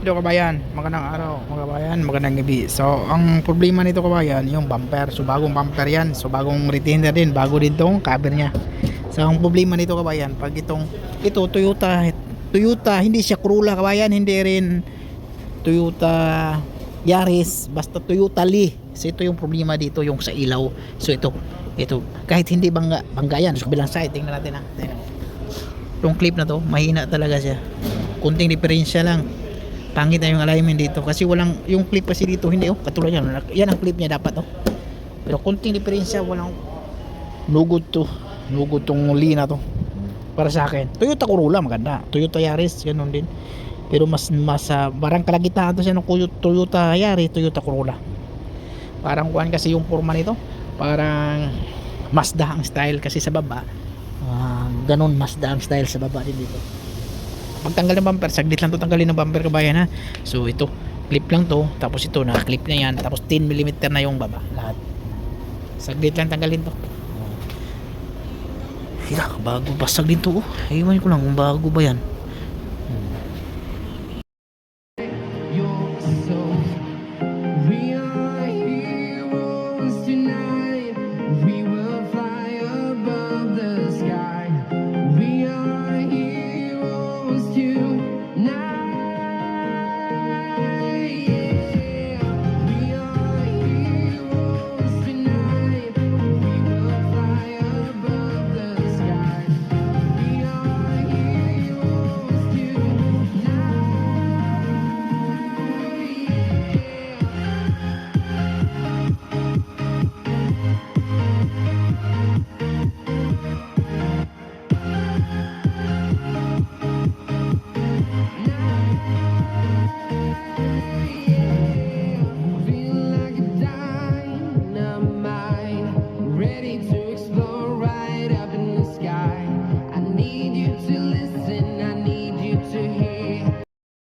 Dito kabayan, magandang araw mga kabayan, magandang gabi. So ang problema nito kabayan, yung bumper. So bagong bumper yan, so bagong retainer din, bago din tong cover nya. So ang problema nito kabayan, pag ito Toyota, hindi siya Corolla kabayan, hindi rin Toyota Yaris, basta Toyota Lee. So ito yung problema dito, yung sa ilaw. So ito kahit hindi bangga yan, so kabilang side, tingnan natin ha. Yung clip na to, mahina talaga siya, kunting diferensya lang. Pangit na yung alignment dito kasi walang, yung clip kasi dito hindi, katulad yan ang clip niya dapat, pero kunting diferensya, walang lugod tong Lee na to para sa akin. Toyota Corolla maganda, Toyota Yaris ganun din, pero mas parang kalagitnaan to siya ng Toyota Yaris, Toyota Corolla. Parang kuan kasi yung forma nito, parang Mazda ang style kasi sa baba, ganun Mazda ang style sa baba din dito. Pagtanggal ng bumper, saglit lang to tanggalin ng bumper kabayan ha. So ito, clip lang to, tapos ito naka-clip na yan, tapos 10mm na yung baba, lahat. Saglit lang tanggalin to. Bago basag din to, ewan ko lang kung bago ba yan.